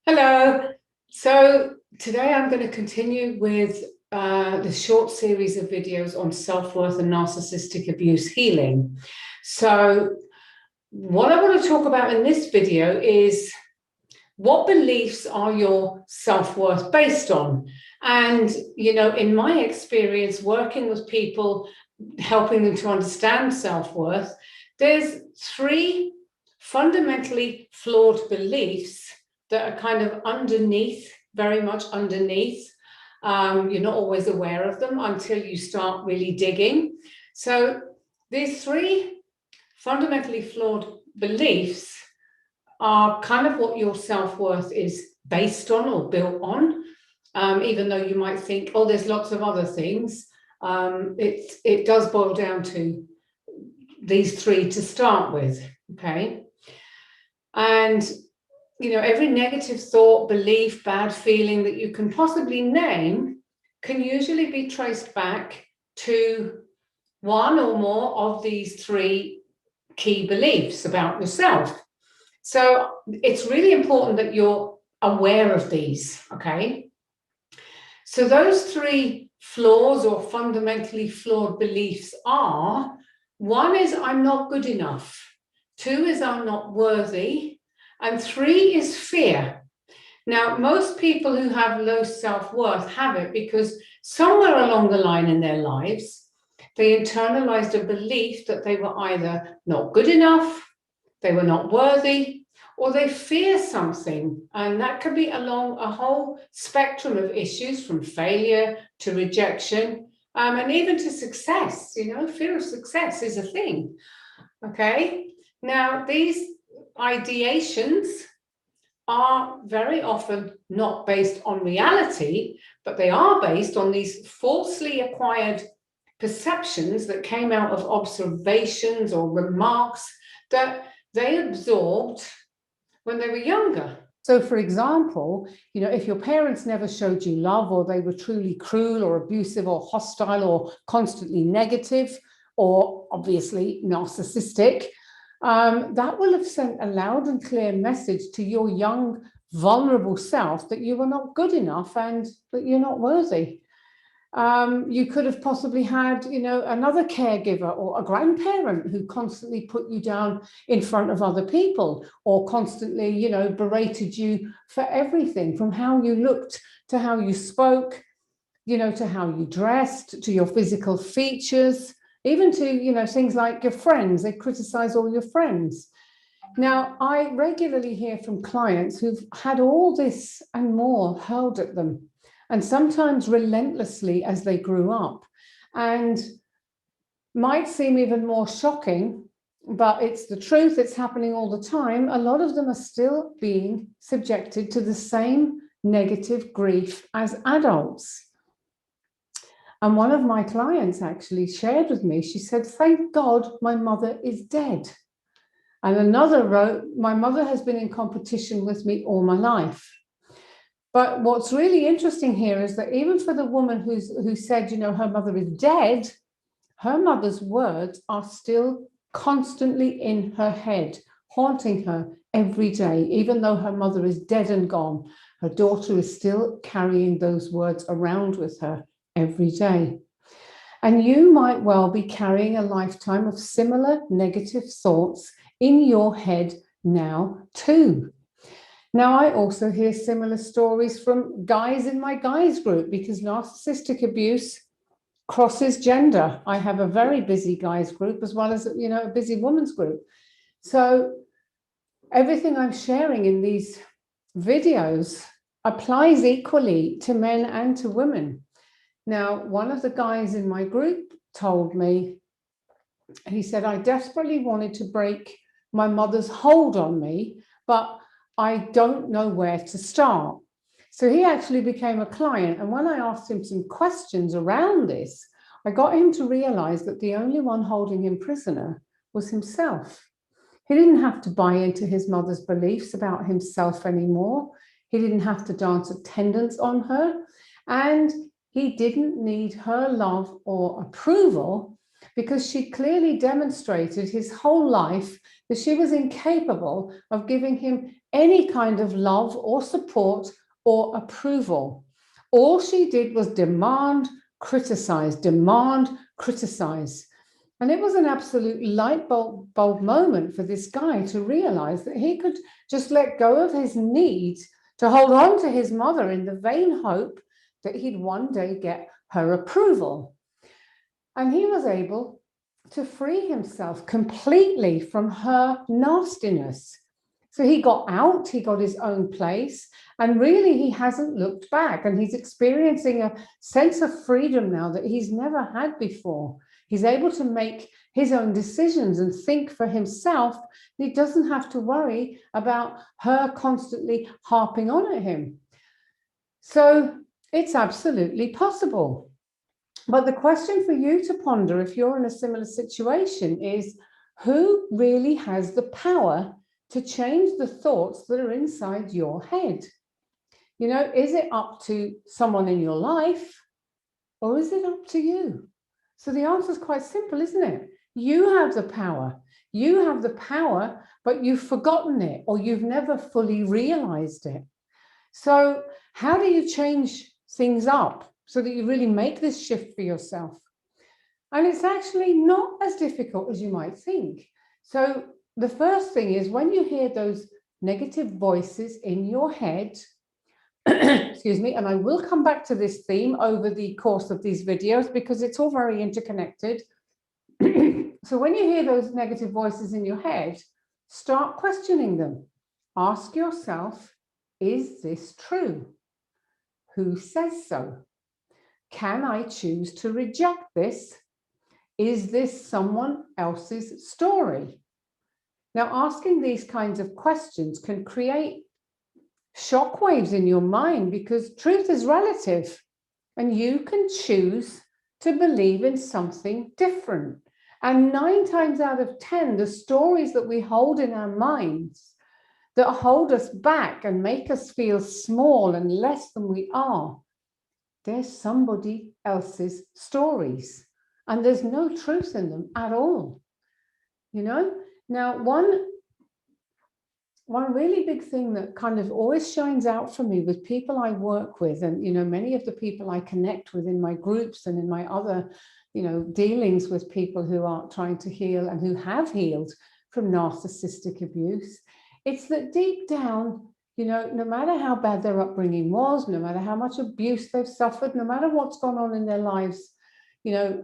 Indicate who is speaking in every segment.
Speaker 1: Hello. So today I'm going to continue with the short series of videos on self-worth and narcissistic abuse healing. So what I want to talk about in this video is what beliefs are your self-worth based on? And, in my experience working with people, helping them to understand self-worth, there's three fundamentally flawed beliefs that are kind of underneath, very much underneath. You're not always aware of them until you start really digging. So these three fundamentally flawed beliefs are kind of what your self-worth is based on or built on, even though you might think, oh, there's lots of other things. It does boil down to these three to start with, okay? And every negative thought, belief, bad feeling that you can possibly name can usually be traced back to one or more of these three key beliefs about yourself. So it's really important that you're aware of these, okay? So those three flaws or fundamentally flawed beliefs are, one is I'm not good enough, two is I'm not worthy, and three is fear. Now, most people who have low self-worth have it because somewhere along the line in their lives, they internalized a belief that they were either not good enough, they were not worthy, or they fear something. And that could be along a whole spectrum of issues, from failure to rejection, and even to success. Fear of success is a thing. Okay. Now, these ideations are very often not based on reality, but they are based on these falsely acquired perceptions that came out of observations or remarks that they absorbed when they were younger. So, for example, if your parents never showed you love, or they were truly cruel or abusive or hostile or constantly negative or obviously narcissistic, that will have sent a loud and clear message to your young, vulnerable self that you were not good enough and that you're not worthy. You could have possibly had, another caregiver or a grandparent who constantly put you down in front of other people, or constantly, berated you for everything, from how you looked to how you spoke, to how you dressed, to your physical features, even to, things like your friends. They criticize all your friends. Now, I regularly hear from clients who've had all this and more hurled at them, and sometimes relentlessly as they grew up. And might seem even more shocking, but it's the truth. It's happening all the time. A lot of them are still being subjected to the same negative grief as adults. And one of my clients actually shared with me, she said, "Thank God my mother is dead." And another wrote, "My mother has been in competition with me all my life." But what's really interesting here is that even for the woman who said, her mother is dead, her mother's words are still constantly in her head, haunting her every day. Even though her mother is dead and gone, her daughter is still carrying those words around with her every day. And you might well be carrying a lifetime of similar negative thoughts in your head now too. Now, I also hear similar stories from guys in my guys group, because narcissistic abuse crosses gender. I have a very busy guys group as well as, a busy women's group. So everything I'm sharing in these videos applies equally to men and to women. Now, one of the guys in my group told me, he said, "I desperately wanted to break my mother's hold on me, but I don't know where to start." So he actually became a client. And when I asked him some questions around this, I got him to realize that the only one holding him prisoner was himself. He didn't have to buy into his mother's beliefs about himself anymore. He didn't have to dance attendance on her. And he didn't need her love or approval, because she clearly demonstrated his whole life that she was incapable of giving him any kind of love or support or approval. All she did was demand, criticize, demand, criticize. And it was an absolute light bulb moment for this guy to realize that he could just let go of his need to hold on to his mother in the vain hope that he'd one day get her approval. And he was able to free himself completely from her nastiness. So he got out, he got his own place, and really he hasn't looked back, and he's experiencing a sense of freedom now that he's never had before. He's able to make his own decisions and think for himself. He doesn't have to worry about her constantly harping on at him. So it's absolutely possible. But the question for you to ponder if you're in a similar situation is, who really has the power to change the thoughts that are inside your head? You know, is it up to someone in your life, or is it up to you? So the answer is quite simple, isn't it? You have the power. You have the power, but you've forgotten it, or you've never fully realized it. So how do you change things up so that you really make this shift for yourself? And it's actually not as difficult as you might think. So the first thing is, when you hear those negative voices in your head, excuse me, and I will come back to this theme over the course of these videos because it's all very interconnected. So when you hear those negative voices in your head, start questioning them. Ask yourself, is this true? Who says so? Can I choose to reject this? Is this someone else's story? Now, asking these kinds of questions can create shockwaves in your mind, because truth is relative and you can choose to believe in something different. And 9 times out of 10, the stories that we hold in our minds that hold us back and make us feel small and less than we are, they're somebody else's stories. And there's no truth in them at all. You know? Now, one really big thing that kind of always shines out for me with people I work with, and, you know, many of the people I connect with in my groups and in my other, you know, dealings with people who are trying to heal and who have healed from narcissistic abuse, it's that deep down, you know, no matter how bad their upbringing was, no matter how much abuse they've suffered, no matter what's gone on in their lives, you know,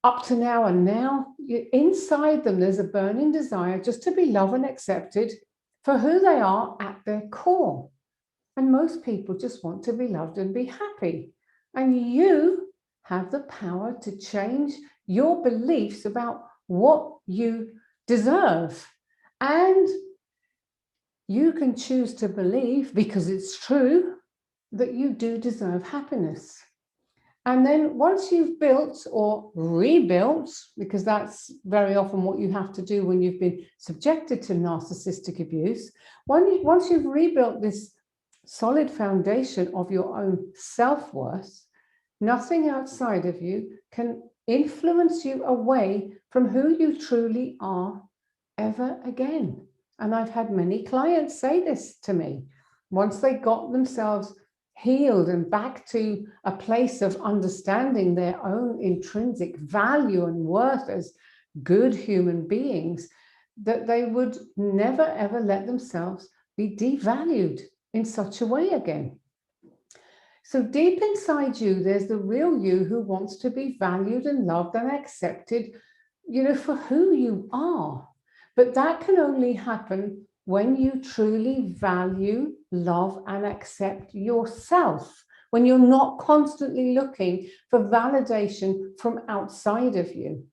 Speaker 1: up to now and now, inside them, there's a burning desire just to be loved and accepted for who they are at their core. And most people just want to be loved and be happy. And you have the power to change your beliefs about what you deserve. And you can choose to believe, because it's true, that you do deserve happiness. And then once you've built or rebuilt, because that's very often what you have to do when you've been subjected to narcissistic abuse, once you've rebuilt this solid foundation of your own self-worth, nothing outside of you can influence you away from who you truly are ever again. And I've had many clients say this to me. Once they got themselves healed and back to a place of understanding their own intrinsic value and worth as good human beings, that they would never ever let themselves be devalued in such a way again. So deep inside you, there's the real you who wants to be valued and loved and accepted, you know, for who you are. But that can only happen when you truly value, love, and accept yourself, when you're not constantly looking for validation from outside of you.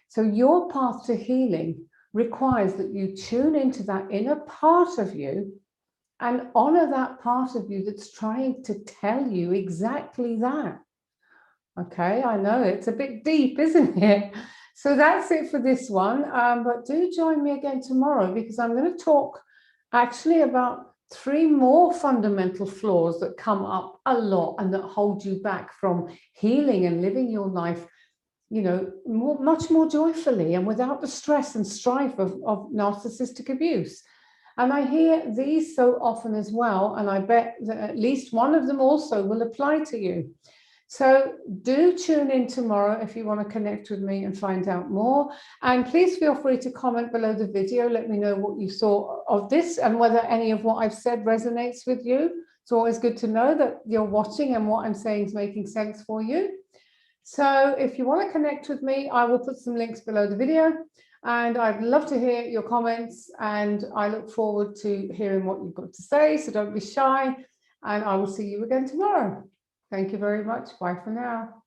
Speaker 1: So your path to healing requires that you tune into that inner part of you and honor that part of you that's trying to tell you exactly that. Okay, I know it's a bit deep, isn't it? So that's it for this one. But do join me again tomorrow, because I'm going to talk actually about 3 more fundamental flaws that come up a lot and that hold you back from healing and living your life, you know, much more joyfully and without the stress and strife of narcissistic abuse. And I hear these so often as well, and I bet that at least one of them also will apply to you. So do tune in tomorrow if you want to connect with me and find out more. And please feel free to comment below the video. Let me know what you thought of this and whether any of what I've said resonates with you. It's always good to know that you're watching and what I'm saying is making sense for you. So if you want to connect with me, I will put some links below the video. And I'd love to hear your comments, and I look forward to hearing what you've got to say. So don't be shy, and I will see you again tomorrow. Thank you very much. Bye for now.